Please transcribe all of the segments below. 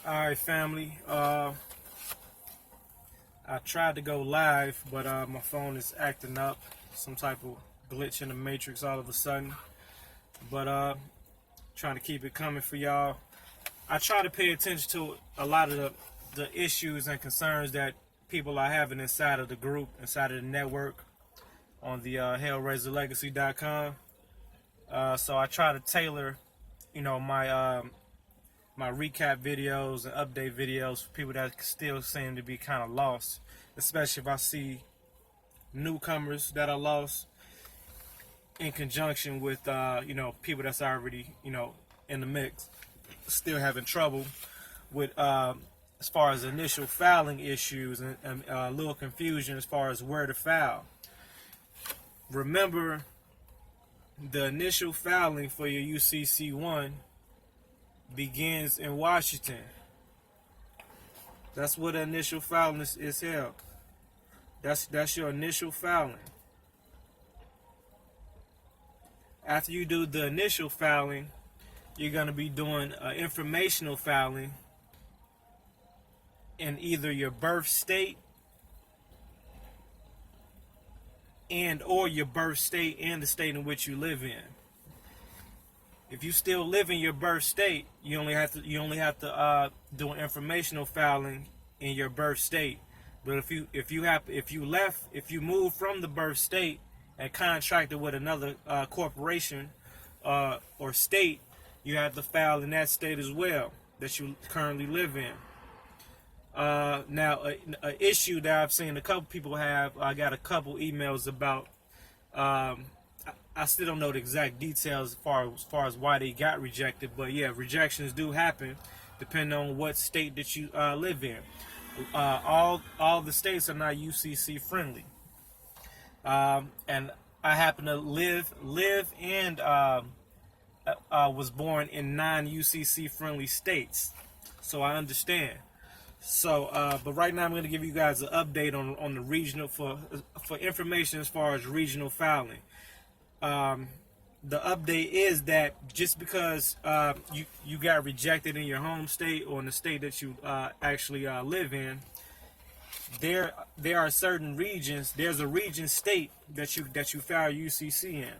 Alright, family. I tried to go live, but my phone is acting up. Some type of glitch in the matrix all of a sudden. But trying to keep it coming for y'all. I try to pay attention to a lot of the issues and concerns that people are having inside of the group, inside of the network, on the hellraiserlegacy.com. So I try to tailor, my my recap videos and update videos for people that still seem to be kind of lost, especially if I see newcomers that are lost in conjunction with people that's already in the mix, still having trouble with as far as initial filing issues and a little confusion as far as where to file. Remember, the initial filing for your UCC 1 begins in Washington. That's where the initial filing is held. That's your initial filing. After you do the initial filing, you're going to be doing informational filing in either your birth state or your birth state and the state in which you live in. If you still live in your birth state, you only have to do an informational filing in your birth state. But if you move from the birth state and contracted with another corporation or state, you have to file in that state as well that you currently live in. Now, an issue that I've seen a couple people have, I got a couple emails about. I still don't know the exact details as far as why they got rejected, but yeah, rejections do happen depending on what state that you live in. All the states are not UCC friendly, and I happen to live and was born in non-UCC friendly states, so I understand. So, but right now I'm going to give you guys an update on the regional for information as far as regional filing. The update is that just because you got rejected in your home state or in the state that you actually live in, there are certain regions. There's a region state that you file UCC in.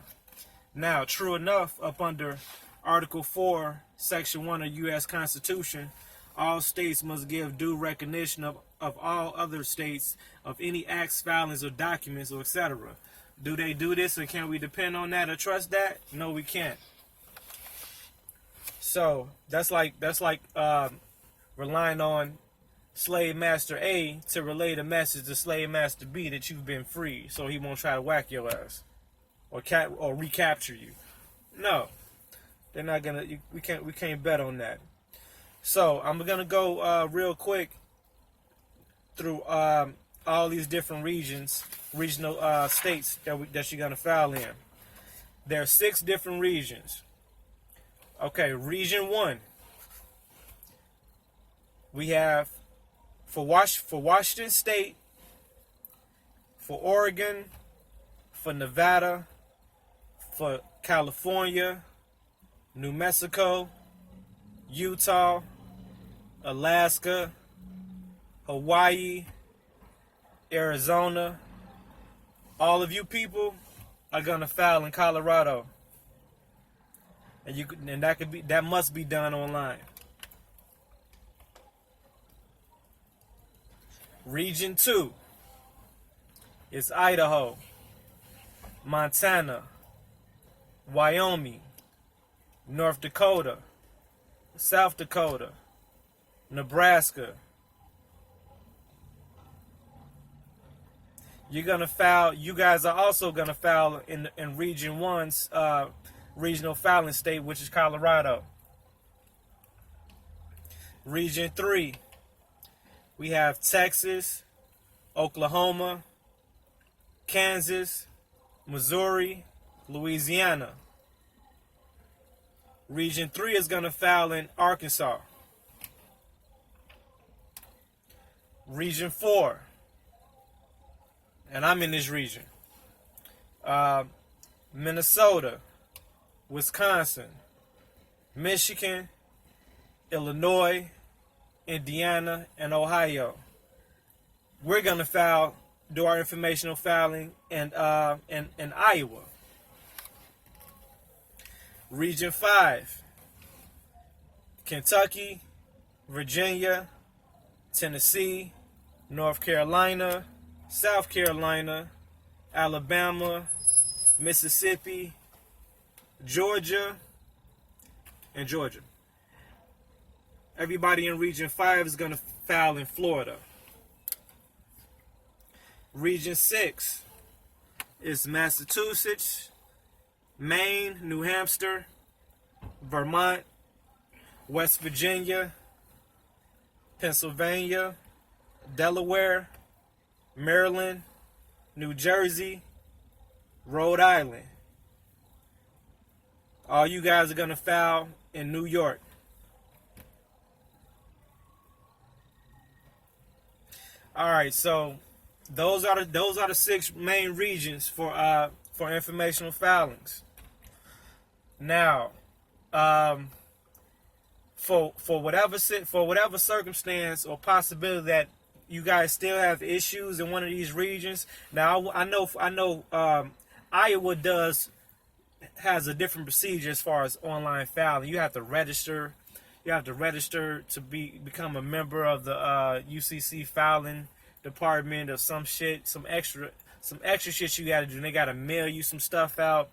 Now, true enough, up under Article 4, Section 1 of U.S. Constitution, all states must give due recognition of all other states of any acts, filings, or documents, or etc. Do they do this, and can we depend on that or trust that? No, we can't. So that's like relying on slave master A to relay the message to slave master B that you've been free, so he won't try to whack your ass or recapture you. No, they're not gonna. We can't bet on that. So I'm gonna go real quick through all these different regional states that you're gonna file in. There are 6 different regions. Okay, Region 1. We have for Washington State, for Oregon, for Nevada, for California, New Mexico, Utah, Alaska, Hawaii, Arizona. All of you people are gonna file in Colorado, and that must be done online. Region 2 is Idaho, Montana, Wyoming, North Dakota, South Dakota, Nebraska. You guys are also gonna file in Region 1's regional filing state, which is Colorado. Region 3, we have Texas, Oklahoma, Kansas, Missouri, Louisiana. Region 3 is gonna file in Arkansas. Region 4, and I'm in this region, Minnesota, Wisconsin, Michigan, Illinois, Indiana, and Ohio. We're gonna do our informational filing in Iowa. Region 5, Kentucky, Virginia, Tennessee, North Carolina, South Carolina, Alabama, Mississippi, Georgia, and Georgia. Everybody in Region 5 is going to file in Florida. Region 6 is Massachusetts, Maine, New Hampshire, Vermont, West Virginia, Pennsylvania, Delaware, Maryland, New Jersey, Rhode Island. All you guys are going to file in New York. All right, so those are the 6 main regions for informational filings. Now, for whatever circumstance or possibility that you guys still have issues in one of these regions. Now, I know Iowa has a different procedure as far as online filing. You have to register. You have to register to become a member of the UCC filing department or some shit, some extra shit you got to do. And they got to mail you some stuff out.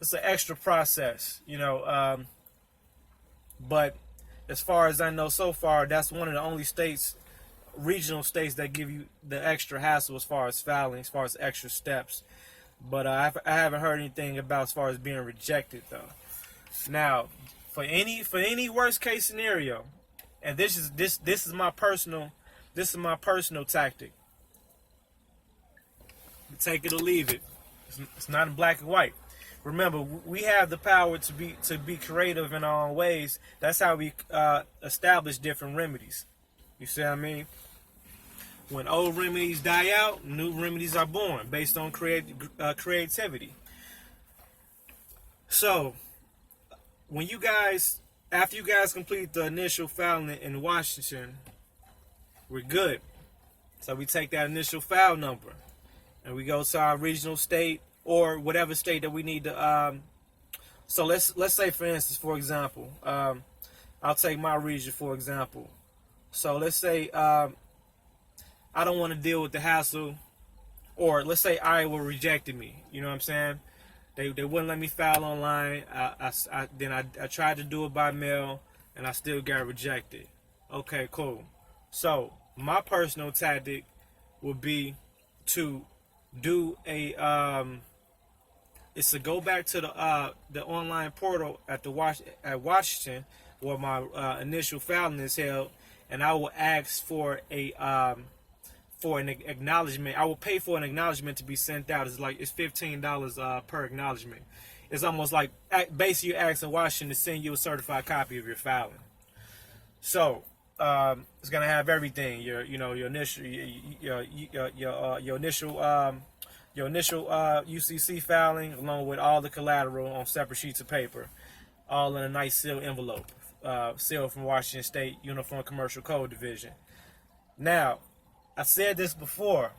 It's an extra process, you know. But as far as I know so far, that's one of the only regional states that give you the extra hassle as far as filing, as far as extra steps. But I haven't heard anything about as far as being rejected though. Now, for any worst case scenario, and this is my personal tactic. Take it or leave it. It's not in black and white. Remember, we have the power to be creative in our own ways. That's how we establish different remedies. You see what I mean? When old remedies die out, new remedies are born based on creativity. So, after you guys complete the initial filing in Washington, we're good. So we take that initial file number and we go to our regional state or whatever state that we need to. So let's say, for instance, for example, I'll take my region for example. So let's say I don't want to deal with the hassle, or let's say Iowa rejected me. You know what I'm saying? They wouldn't let me file online. I tried to do it by mail, and I still got rejected. Okay, cool. So my personal tactic would be to do is to go back to the online portal at Washington where my initial filing is held, and I will ask for an acknowledgement. I will pay for an acknowledgement to be sent out. It's $15 per acknowledgement. It's almost like basically you're asking Washington to send you a certified copy of your filing. So it's gonna have everything. Your initial UCC filing, along with all the collateral on separate sheets of paper, all in a nice sealed envelope, sealed from Washington State Uniform Commercial Code Division. Now, I said this before,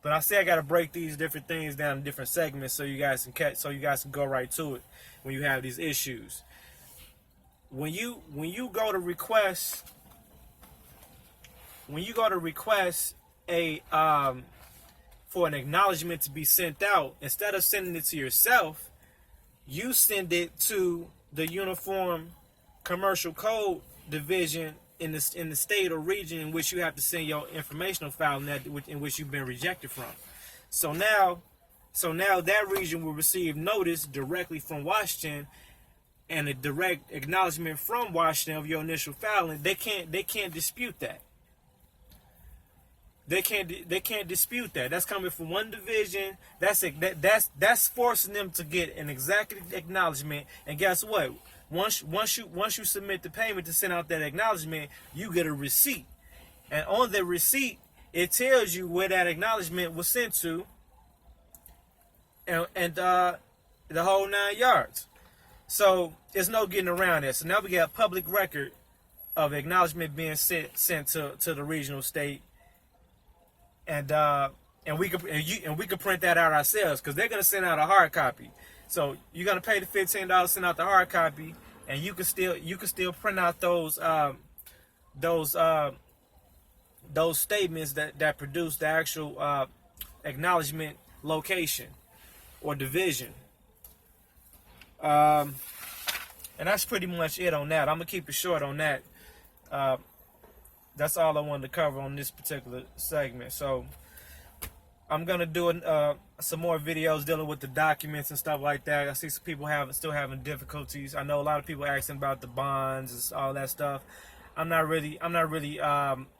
but I say I got to break these different things down in different segments so you guys can go right to it when you have these issues. When you go to request a for an acknowledgement to be sent out, instead of sending it to yourself, you send it to the Uniform Commercial Code Division in the state or region in which you have to send your informational file in which you've been rejected from. So now that region will receive notice directly from Washington and a direct acknowledgement from Washington of your initial filing. They can't dispute that. They can't dispute that. That's coming from one division. That's forcing them to get an executive acknowledgement. And guess what? Once you submit the payment to send out that acknowledgement, you get a receipt. And on the receipt, it tells you where that acknowledgement was sent to, and the whole 9 yards. So there's no getting around it. So now we got public record of acknowledgement being sent to the regional state, and we could print that out ourselves, because they're gonna send out a hard copy. So you're gonna pay the $15, send out the hard copy, and you can still print out those statements that produce the actual acknowledgement location or division. And that's pretty much it on that. I'm gonna keep it short on that. That's all I wanted to cover on this particular segment. So I'm gonna do some more videos dealing with the documents and stuff like that. I see some people still having difficulties. I know a lot of people asking about the bonds and all that stuff. I'm not really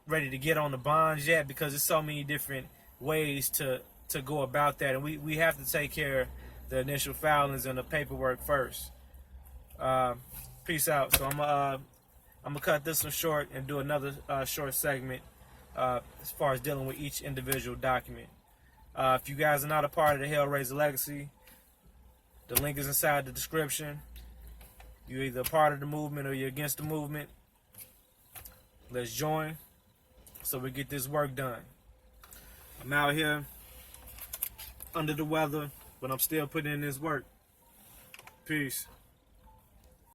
ready to get on the bonds yet, because there's so many different ways to go about that, and we have to take care of the initial filings and the paperwork first. Peace out. So I'm gonna cut this one short and do another short segment as far as dealing with each individual document. If you guys are not a part of the Hellraiser Legacy, the link is inside the description. You're either a part of the movement or you're against the movement. Let's join so we get this work done. I'm out here under the weather, but I'm still putting in this work. Peace.